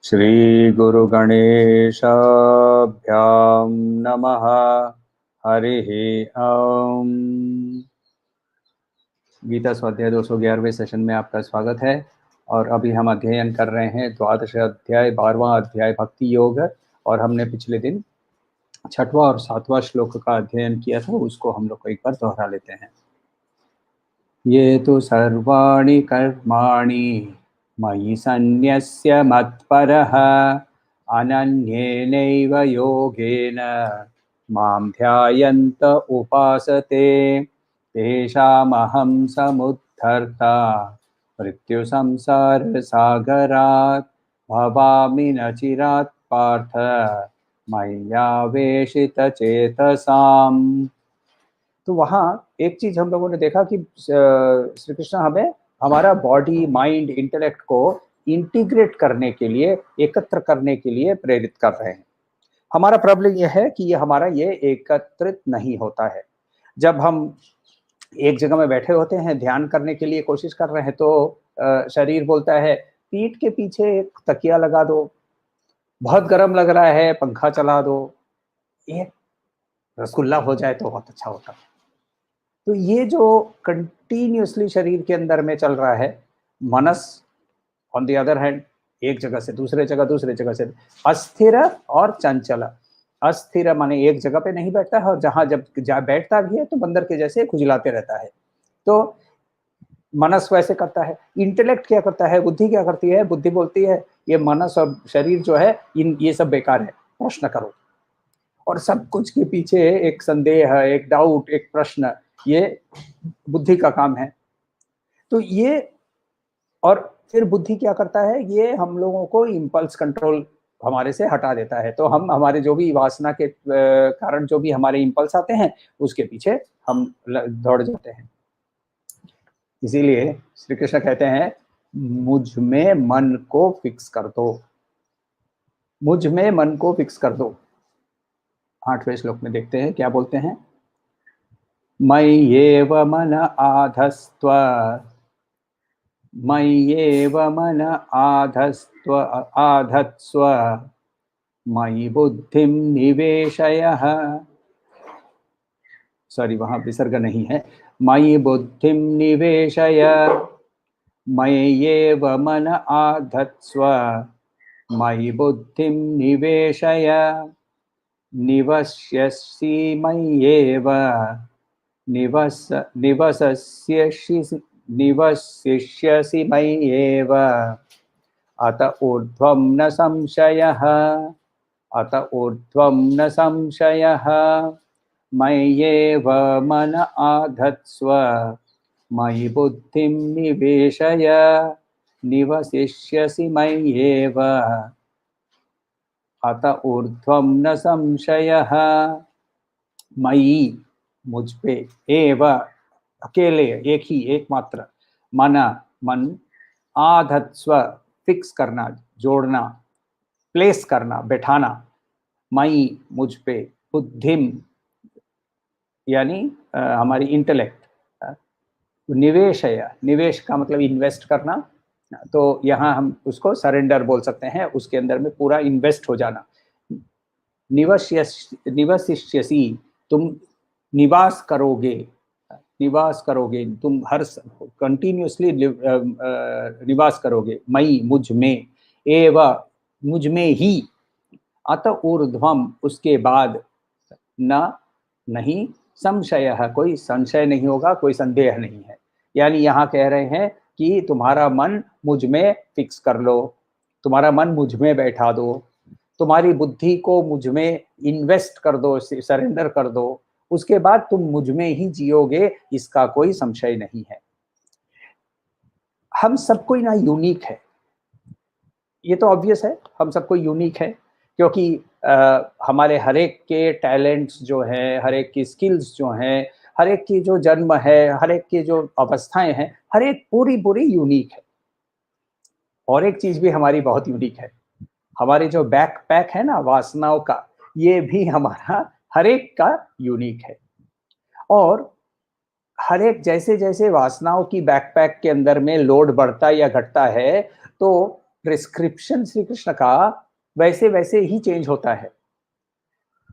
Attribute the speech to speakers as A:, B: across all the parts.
A: श्री गुरु गणेशाभ्यां नमः। हरिः ओम। गीता स्वाध्याय 211वें सेशन में आपका स्वागत है। और अभी हम अध्ययन कर रहे हैं द्वादश अध्याय 12वां अध्याय भक्ति योग। और हमने पिछले दिन 6वां और 7वां श्लोक का अध्ययन किया था, उसको हम लोग एक बार दोहरा लेते हैं। ये तो सर्वाणि कर्माणि मयि सन्न्यस्य मत्परः अनन्येनैव योगेन मां ध्यायन्त उपासते तेषामहं समुद्धर्ता मृत्युसंसारसागरात् भवामि न चिरात् पार्थ मय्यावेशितचेतसाम्। तो वहाँ एक चीज हम लोगों ने देखा कि श्री कृष्ण हमें हमारा बॉडी, माइंड, इंटेलेक्ट को इंटीग्रेट करने के लिए, एकत्र करने के लिए प्रेरित कर रहे हैं। हमारा प्रॉब्लम यह है कि ये एकत्रित नहीं होता है। जब हम एक जगह में बैठे होते हैं, ध्यान करने के लिए कोशिश कर रहे हैं, तो शरीर बोलता है पीठ के पीछे एक तकिया लगा दो, बहुत गर्म लग रहा है पंखा चला दो, एक रसगुल्ला हो जाए तो बहुत अच्छा होता। तो ये जो कंटिन्यूअसली शरीर के अंदर में चल रहा है, मनस ऑन द अदर हैंड एक जगह से दूसरे जगह से अस्थिर और चंचल। अस्थिर माने एक जगह पे नहीं बैठता है, और जहाँ बैठता भी है तो बंदर के जैसे खुजलाते रहता है। तो मनस वैसे करता है। इंटेलेक्ट क्या करता है, बुद्धि क्या करती है? बुद्धि बोलती है ये मनस और शरीर जो है, ये सब बेकार है, प्रश्न करो। और सब कुछ के पीछे एक संदेह, एक डाउट, एक प्रश्न, ये बुद्धि का काम है। तो ये, और फिर बुद्धि क्या करता है, ये हम लोगों को इम्पल्स कंट्रोल हमारे से हटा देता है। तो हम हमारे जो भी वासना के कारण जो भी हमारे इम्पल्स आते हैं, उसके पीछे हम दौड़ जाते हैं। इसीलिए श्री कृष्ण कहते हैं मुझ में मन को फिक्स कर दो, मुझ में मन को फिक्स कर दो। 8वें श्लोक में देखते हैं क्या बोलते हैं। मय्येव मन आधस्त्व, मय्येव मन आधत्स्व मयि बुद्धिं निवेशयः। सॉरी, वहां विसर्ग नहीं है। मयि बुद्धिं निवेशय, मय्येव मन आधत्स्व मयि बुद्धिं निवेशय निवस्यसि मय्येव निवसिष्यसि मय्येव अत ऊर्ध्वं न संशयः, अत ऊर्ध्वं न संशयः मय्येव मन आधत्स्व मयि बुद्धिं निवेशय निवसिष्यसि मय्येव अत ऊर्ध्वं न संशयः। मयि, मुझ पे, एव अकेले, एक ही, एकमात्र, मन, आधत्स्व फिक्स करना, जोड़ना, प्लेस करना, बैठाना, मयि मुझ पे, बुद्धिम यानी हमारी इंटेलेक्ट, निवेशय, निवेश का मतलब इन्वेस्ट करना, तो यहाँ हम उसको सरेंडर बोल सकते हैं, उसके अंदर में पूरा इन्वेस्ट हो जाना। निवसिष्यसि, तुम निवास करोगे, निवास करोगे, तुम हर कंटिन्यूअसली निवास करोगे, मई मुझ में, एव मुझ में ही, अत ऊर्ध्वम उसके बाद, न नहीं, संशय, कोई संशय नहीं होगा, कोई संदेह नहीं है। यानी यहाँ कह रहे हैं कि तुम्हारा मन मुझ में फिक्स कर लो, तुम्हारा मन मुझ में बैठा दो, तुम्हारी बुद्धि को मुझ में इन्वेस्ट कर दो, सरेंडर कर दो, उसके बाद तुम मुझ में ही जियोगे, इसका कोई संशय नहीं है। हम सब कोई ना यूनिक है, ये तो ऑब्वियस है, हम सब कोई यूनिक है, क्योंकि हमारे हर एक के टैलेंट्स जो हैं, हर एक की स्किल्स जो हैं, हर एक की जो जन्म है, हर एक की जो अवस्थाएं हैं, हर एक पूरी पूरी यूनिक है। और एक चीज भी हमारी बहुत यूनिक है, हमारे जो बैकपैक है ना वासनाओं का, ये भी हमारा हर एक का यूनिक है। और हर एक जैसे जैसे वासनाओं की बैकपैक के अंदर में लोड बढ़ता या घटता है, तो प्रिस्क्रिप्शन श्री कृष्ण का वैसे वैसे ही चेंज होता है।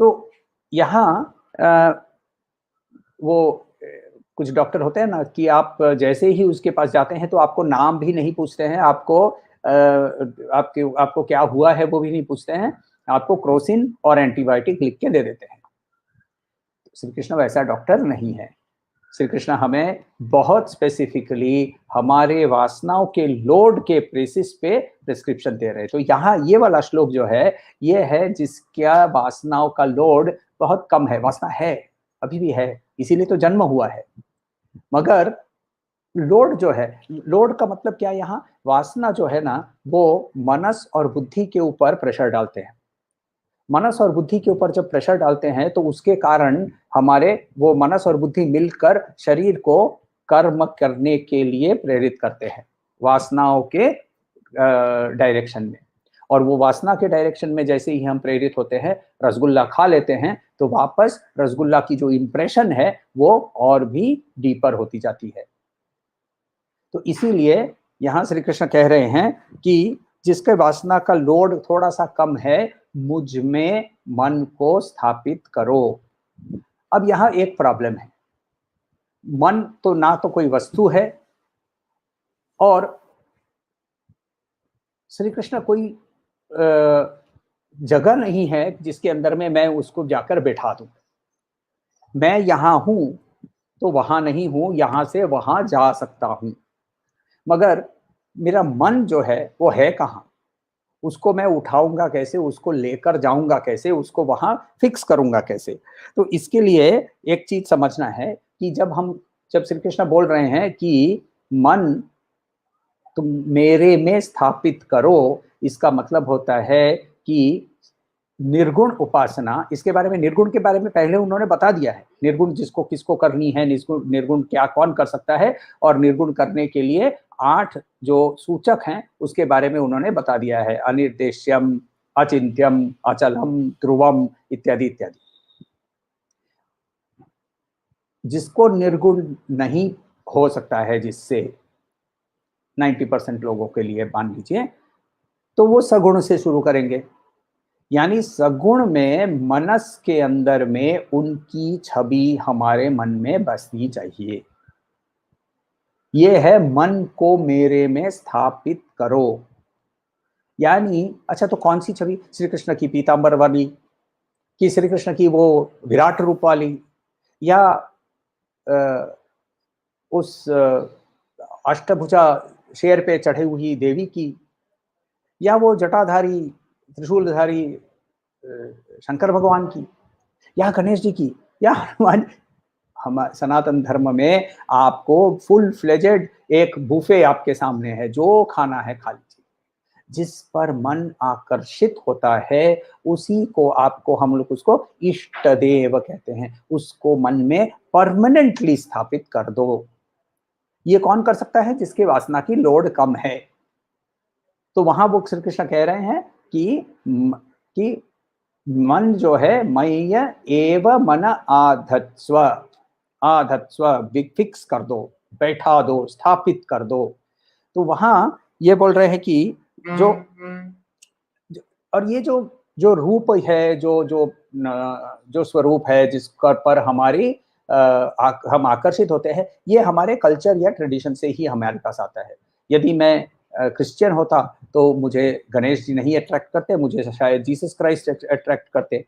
A: तो यहाँ वो कुछ डॉक्टर होते हैं ना कि आप जैसे ही उसके पास जाते हैं तो आपको नाम भी नहीं पूछते हैं, आपको आपको क्या हुआ है वो भी नहीं पूछते हैं, आपको क्रोसिन और एंटीबायोटिक लिख के दे देते हैं। श्री कृष्ण वैसा डॉक्टर नहीं है। श्री कृष्ण हमें बहुत स्पेसिफिकली हमारे वासनाओं के लोड के बेसिस पे प्रिस्क्रिप्शन दे रहे हैं। तो यहाँ ये वाला श्लोक जो है, ये है जिसका वासनाओं का लोड बहुत कम है। वासना है, अभी भी है, इसीलिए तो जन्म हुआ है, मगर लोड जो है, लोड का मतलब क्या, यहाँ वासना जो है ना, वो मनस और बुद्धि के ऊपर प्रेशर डालते हैं। मनस और बुद्धि के ऊपर जब प्रेशर डालते हैं तो उसके कारण हमारे वो मनस और बुद्धि मिलकर शरीर को कर्म करने के लिए प्रेरित करते हैं वासनाओं के डायरेक्शन में। और वो वासना के डायरेक्शन में जैसे ही हम प्रेरित होते हैं, रसगुल्ला खा लेते हैं, तो वापस रसगुल्ला की जो इंप्रेशन है वो और भी डीपर होती जाती है। तो इसीलिए यहाँ श्री कृष्ण कह रहे हैं कि जिसके वासना का लोड थोड़ा सा कम है, मुझ में मन को स्थापित करो। अब यहाँ एक प्रॉब्लम है, मन तो ना तो कोई वस्तु है, और श्री कृष्ण कोई जगह नहीं है जिसके अंदर में मैं उसको जाकर बैठा दूं। मैं यहाँ हूं तो वहां नहीं हूं, यहां से वहां जा सकता हूं, मगर मेरा मन जो है वो है कहाँ, उसको मैं उठाऊंगा कैसे, उसको लेकर जाऊंगा कैसे, उसको वहां फिक्स करूंगा कैसे। तो इसके लिए एक चीज समझना है कि जब श्री कृष्ण बोल रहे हैं कि मन तुम मेरे में स्थापित करो, इसका मतलब होता है कि निर्गुण उपासना, इसके बारे में, निर्गुण के बारे में पहले उन्होंने बता दिया है, निर्गुण जिसको किसको करनी है, निर्गुण क्या कौन कर सकता है, और निर्गुण करने के लिए 8 जो सूचक हैं उसके बारे में उन्होंने बता दिया है, अनिर्देश्यम, अचिंत्यम, अचलम, ध्रुवम इत्यादि इत्यादि। जिसको निर्गुण नहीं हो सकता है, जिससे 90% लोगों के लिए मान लीजिए, तो वो सगुण से शुरू करेंगे। यानी सगुण में मनस के अंदर में उनकी छवि हमारे मन में बसनी चाहिए। ये है मन को मेरे में स्थापित करो। यानी अच्छा, तो कौन सी छवि, श्री कृष्ण की पीतांबर वाली, कि श्री कृष्ण की वो विराट रूप वाली, या उस अष्टभुजा शेर पे चढ़े हुई देवी की, या वो जटाधारी त्रिशूलधारी शंकर भगवान की, या गणेश जी की, या हनुमान। हम सनातन धर्म में आपको फुल फ्लेजेड एक बुफे आपके सामने है, जो खाना है खा लीजिए। जिस पर मन आकर्षित होता है उसी को आपको, हम लोग उसको इष्ट देव कहते हैं, उसको मन में परमानेंटली स्थापित कर दो। ये कौन कर सकता है? जिसके वासना की लोड कम है। तो वहां वो श्री कृष्ण कह रहे हैं कि मन जो है, मय्य एव मन आधत्स्व, आधत्स्व, फिक्स कर दो, बैठा दो, स्थापित कर दो। तो वहां ये बोल रहे हैं कि जो, और ये जो जो रूप है, जो स्वरूप है जिस पर हमारी हम आकर्षित होते हैं, ये हमारे कल्चर या ट्रेडिशन से ही हमारे पास आता है। यदि मैं क्रिश्चियन होता तो मुझे गणेश जी नहीं अट्रैक्ट करते, मुझे शायद जीसस क्राइस्ट अट्रैक्ट करते।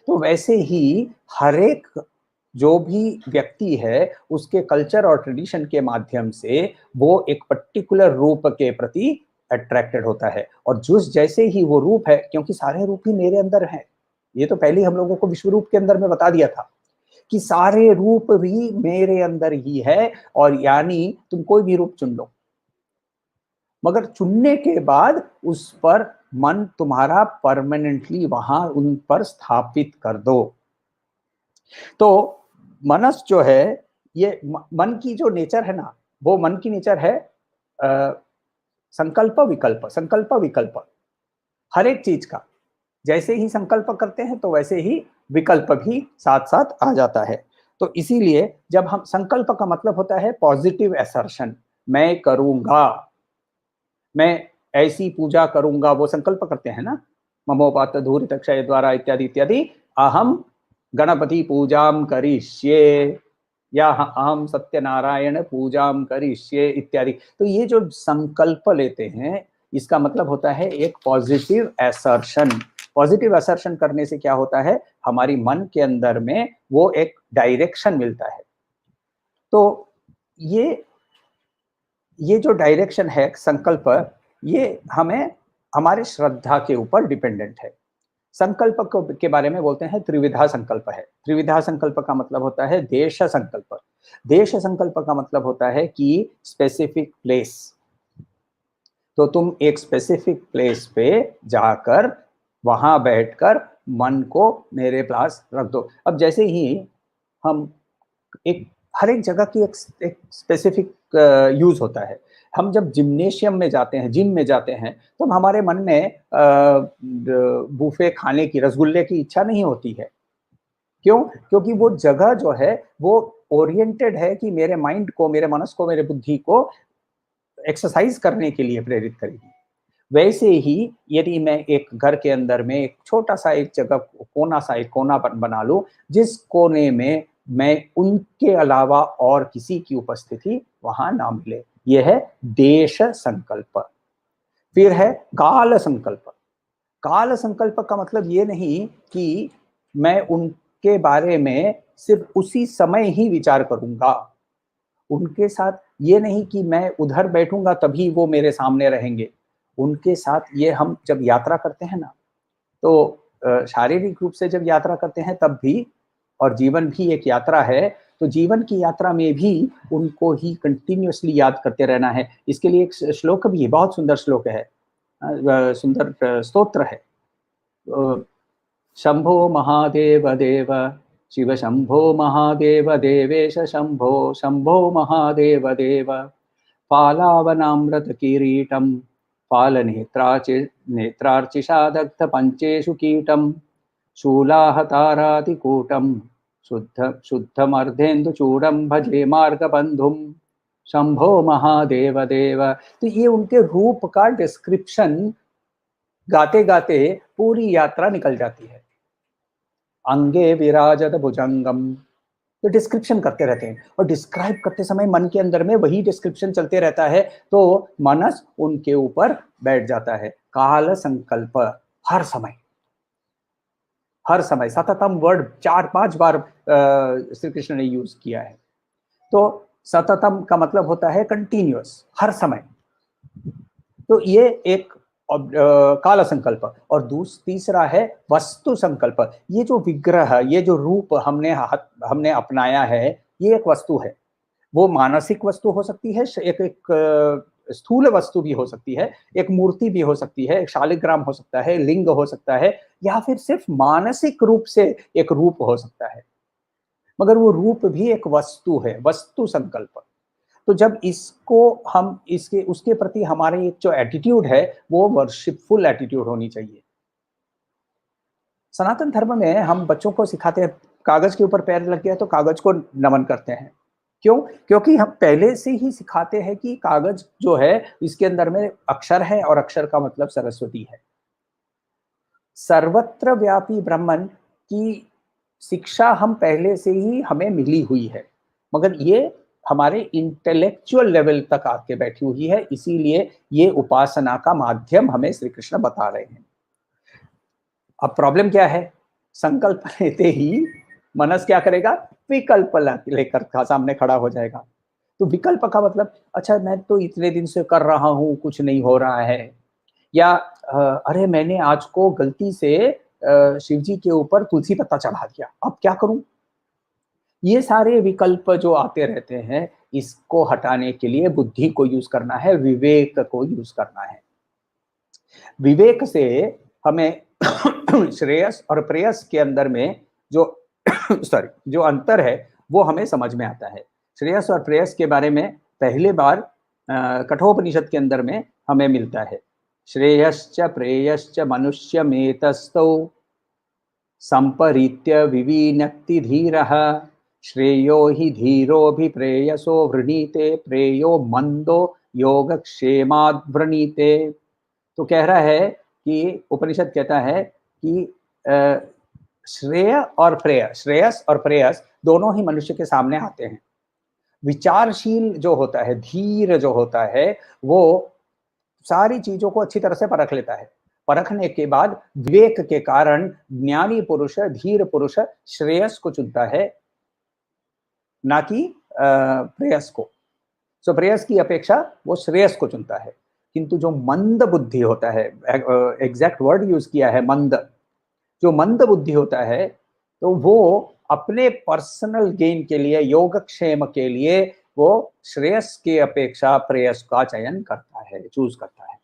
A: तो वैसे ही हर एक जो भी व्यक्ति है उसके कल्चर और ट्रेडिशन के माध्यम से वो एक पर्टिकुलर रूप के प्रति अट्रैक्टेड होता है। और जिस जैसे ही वो रूप है, क्योंकि सारे रूप ही मेरे अंदर हैं, ये तो पहले हम लोगों को विश्व रूप के अंदर में बता दिया था कि सारे रूप भी मेरे अंदर ही है, और यानी तुम कोई भी रूप चुन लो, मगर चुनने के बाद उस पर मन तुम्हारा परमानेंटली वहां उन पर स्थापित कर दो। तो मनस जो है, ये मन की जो नेचर है ना, वो मन की नेचर है संकल्प विकल्प, संकल्प विकल्प हर एक चीज का। जैसे ही संकल्प करते हैं तो वैसे ही विकल्प भी साथ साथ आ जाता है। तो इसीलिए जब हम, संकल्प का मतलब होता है पॉजिटिव असर्शन, मैं करूंगा, मैं ऐसी पूजा करूंगा, वो संकल्प करते हैं ना, ममोपात धूरित क्षय द्वारा इत्यादि इत्यादि, अहम गणपति पूजाम करिष्ये, या अहम सत्यनारायण पूजाम करिष्ये इत्यादि। तो ये जो संकल्प लेते हैं, इसका मतलब होता है एक पॉजिटिव असर्शन। पॉजिटिव असर्शन करने से क्या होता है, हमारी मन के अंदर में वो एक डायरेक्शन मिलता है। तो ये जो डायरेक्शन है संकल्प, ये हमें हमारे श्रद्धा के ऊपर डिपेंडेंट है। संकल्प के बारे में बोलते हैं त्रिविधा संकल्प है। त्रिविधा संकल्प का मतलब होता है देश संकल्प। देश संकल्प का मतलब होता है कि स्पेसिफिक प्लेस। तो तुम एक स्पेसिफिक प्लेस पे जाकर वहां बैठकर मन को मेरे पास रख दो। अब जैसे ही हम एक, हर एक जगह की एक स्पेसिफिक यूज होता है। हम जब जिम्नेशियम में जाते हैं, जिम में जाते हैं, तो हमारे मन में बूफे खाने की, रसगुल्ले की इच्छा नहीं होती है। क्यों? क्योंकि वो जगह जो है वो ओरिएंटेड है कि मेरे माइंड को, मेरे मनस को, मेरे बुद्धि को एक्सरसाइज करने के लिए प्रेरित करेगी। वैसे ही यदि मैं एक घर के अंदर में एक छोटा सा एक जगह, कोना सा एक कोना बना लूं, जिस कोने में मैं उनके अलावा और किसी की उपस्थिति वहां ना मिले, यह है देश संकल्प। फिर है काल संकल्प। काल संकल्प का मतलब ये नहीं कि मैं उनके बारे में सिर्फ उसी समय ही विचार करूंगा, उनके साथ ये नहीं कि मैं उधर बैठूंगा तभी वो मेरे सामने रहेंगे। उनके साथ ये, हम जब यात्रा करते हैं ना, तो शारीरिक रूप से जब यात्रा करते हैं तब भी, और जीवन भी एक यात्रा है, तो जीवन की यात्रा में भी उनको ही कंटिन्यूअसली याद करते रहना है। इसके लिए एक श्लोक भी है, बहुत सुंदर श्लोक है, सुंदर स्तोत्र है। शंभो महादेव देव, शिव शंभो महादेव देवेश शंभो, शंभो महादेव देव, फालावनामृत किरीटम, नेत्रार्चिषा दग्ध पंचेषु कीटम, शूलाहतारातिकूटम, शुद्धमर्धेन्दुचूडम भजे मार्गबंधुम, शंभो महादेव देव। तो ये उनके रूप का डिस्क्रिप्शन गाते गाते पूरी यात्रा निकल जाती है। अंगे विराजत भुजंगम, तो डिस्क्रिप्शन करते रहते हैं, और डिस्क्राइब करते समय मन के अंदर में वही डिस्क्रिप्शन चलते रहता है, तो मनस उनके ऊपर बैठ जाता है। काल संकल्प, हर समय, हर समय, सततम वर्ड 4-5 बार श्री कृष्ण ने यूज किया है। तो सततम का मतलब होता है कंटिन्यूअस, हर समय। तो ये एक काल संकल्प। और तीसरा है वस्तु संकल्प। ये जो विग्रह, ये जो रूप हमने अपनाया है, ये एक वस्तु है। वो मानसिक वस्तु हो सकती है, एक स्थूल वस्तु भी हो सकती है, एक मूर्ति भी हो सकती है, एक शालिग्राम हो सकता है, लिंग हो सकता है, या फिर सिर्फ मानसिक रूप से एक रूप हो सकता है, मगर वो रूप भी एक वस्तु है, वस्तु संकल्प। तो जब इसको हम, इसके उसके प्रति हमारे एक जो एटीट्यूड है, वो वर्शिपफुल एटीट्यूड होनी चाहिए। सनातन धर्म में हम बच्चों को सिखाते हैं, कागज के ऊपर पैर लग गया तो कागज को नमन करते हैं। क्यों? क्योंकि हम पहले से ही सिखाते हैं कि कागज जो है, इसके अंदर में अक्षर है, और अक्षर का मतलब सरस्वती है। सर्वत्र व्यापी ब्रह्मन की शिक्षा हम पहले से ही हमें मिली हुई है, मगर ये हमारे इंटेलेक्चुअल लेवल तक आके बैठी हुई है। इसीलिए ये उपासना का माध्यम हमें श्री कृष्ण बता रहे हैं। अब प्रॉब्लम क्या है? संकल्प लेते ही मनस क्या करेगा? विकल्प लेकर सामने खड़ा हो जाएगा। तो विकल्प का मतलब, अच्छा मैं तो इतने दिन से कर रहा हूं, कुछ नहीं हो रहा है, या अरे मैंने आज को गलती से शिव जी के ऊपर तुलसी पत्ता चढ़ा दिया, अब क्या करूं? ये सारे विकल्प जो आते रहते हैं, इसको हटाने के लिए बुद्धि को यूज करना है, विवेक को यूज करना है। विवेक से हमें श्रेयस और प्रेयस के अंदर में जो सॉरी जो अंतर है वो हमें समझ में आता है। श्रेयस और प्रेयस के बारे में पहले बार कठोपनिषद के अंदर में हमें मिलता है। श्रेयश्च प्रेयश्च मनुष्यमेतस्तौ संपरीत्य विविनक्ति धीरः श्रेयो हि धीरोऽभिप्रेयसो वृणीते प्रेयो मंदो योगक्षेमाद् वृणीते। तो कह रहा है कि उपनिषद कहता है कि श्रेयस और प्रेयस दोनों ही मनुष्य के सामने आते हैं। विचारशील जो होता है, धीर जो होता है, वो सारी चीजों को अच्छी तरह से परख लेता है। परखने के बाद विवेक के कारण ज्ञानी पुरुष, धीर पुरुष श्रेयस को चुनता है, ना कि प्रेयस को। सो प्रेयस की अपेक्षा वो श्रेयस को चुनता है। किंतु जो मंद बुद्धि होता है, एग्जैक्ट वर्ड यूज किया है मंद, जो मंद बुद्धि होता है, तो वो अपने पर्सनल गेन के लिए, योगक्षेम के लिए वो श्रेयस की अपेक्षा प्रेयस का चयन करता है, चूज करता है।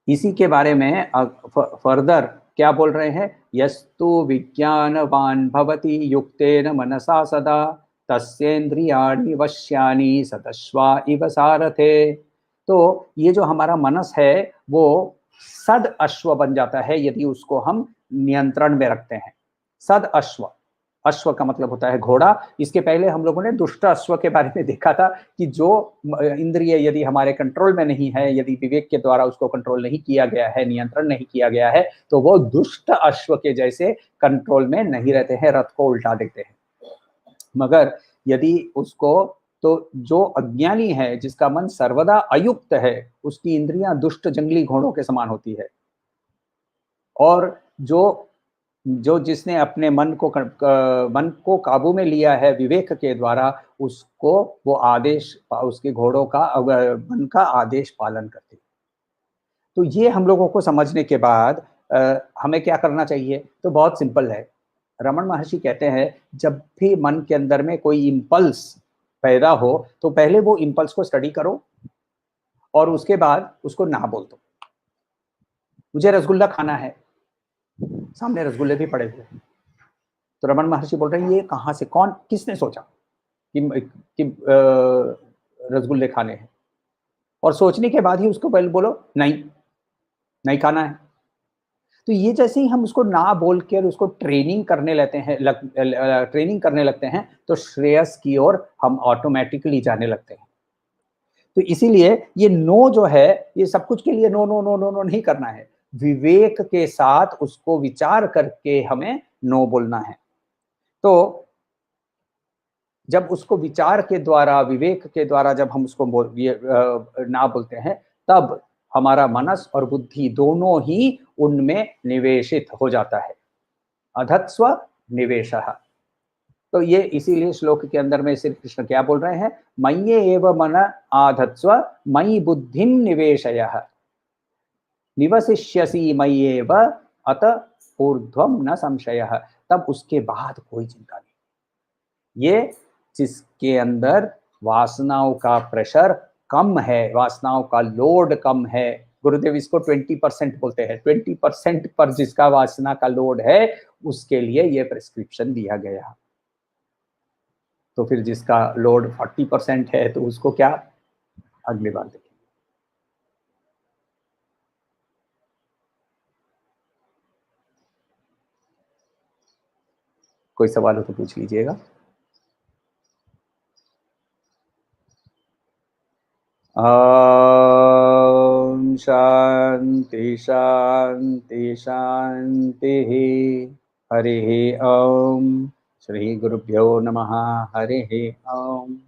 A: इसी के बारे में फर्दर क्या बोल रहे हैं? यस्तु विज्ञानवान भवति युक्तेन मनसा सदा तस्येन्द्रियाणि वश्यानि सतश्वा इव सारथे। तो ये जो हमारा मनस है वो सद अश्व बन जाता है यदि उसको हम नियंत्रण में रखते हैं। सद अश्व, अश्व का मतलब होता है घोड़ा। इसके पहले हम लोगों ने दुष्ट अश्व के बारे में देखा था कि जो इंद्रिय यदि हमारे कंट्रोल में नहीं है, यदि विवेक के द्वारा उसको कंट्रोल नहीं किया गया है, नियंत्रण नहीं किया गया है, तो वो दुष्ट अश्व के जैसे कंट्रोल में नहीं रहते हैं, रथ को उल्टा देते हैं। मगर यदि उसको, तो जो अज्ञानी है, जिसका मन सर्वदा अयुक्त है, उसकी इंद्रियां दुष्ट जंगली घोड़ों के समान होती है। और जो जिसने अपने मन को काबू में लिया है विवेक के द्वारा, उसको वो आदेश, उसके घोड़ों का, मन का आदेश पालन करते हैं। तो ये हम लोगों को समझने के बाद हमें क्या करना चाहिए? तो बहुत सिंपल है। रमन महर्षि कहते हैं जब भी मन के अंदर में कोई इम्पल्स पैदा हो तो पहले वो इम्पल्स को स्टडी करो और उसके बाद उसको ना बोल दो। मुझे रसगुल्ला खाना है, सामने रसगुल्ले भी पड़े हुए हैं, तो रमन महर्षि बोल रहे हैं ये कहाँ से, कौन, किसने सोचा कि रसगुल्ले खाने हैं? और सोचने के बाद ही उसको पहले बोलो नहीं, नहीं खाना है। तो ये जैसे ही हम उसको ना बोल कर उसको ट्रेनिंग करने लगते हैं तो श्रेयस की ओर हम ऑटोमेटिकली जाने लगते हैं। तो इसीलिए ये नो जो है, ये सब कुछ के लिए no no no no no नहीं करना है, विवेक के साथ उसको विचार करके हमें नो बोलना है। तो जब उसको विचार के द्वारा, विवेक के द्वारा जब हम उसको ना बोलते हैं, तब हमारा मनस और बुद्धि दोनों ही उनमें निवेशित हो जाता है। अधत्स्व निवेशः। तो ये इसीलिए श्लोक के अंदर में श्री कृष्ण क्या बोल रहे हैं? मय्ये एव मन आधत्स्व मयि बुद्धिम निवेशयः निवसिष्यसि मय्येव अत ऊर्ध्वम न संशयः। तब उसके बाद कोई चिंता नहीं। ये जिसके अंदर वासनाओं का प्रेशर कम है, वासनाओं का लोड कम है, गुरुदेव इसको 20% बोलते हैं, 20% पर जिसका वासना का लोड है उसके लिए ये प्रिस्क्रिप्शन दिया गया। तो फिर जिसका लोड 40% है तो उसको क्या, अगली बार देखें। कोई सवाल हो तो पूछ लीजिएगा। ओम शांति शांति शांति। हरि ओम। श्री गुरुभ्यो नमः। हरि ओम।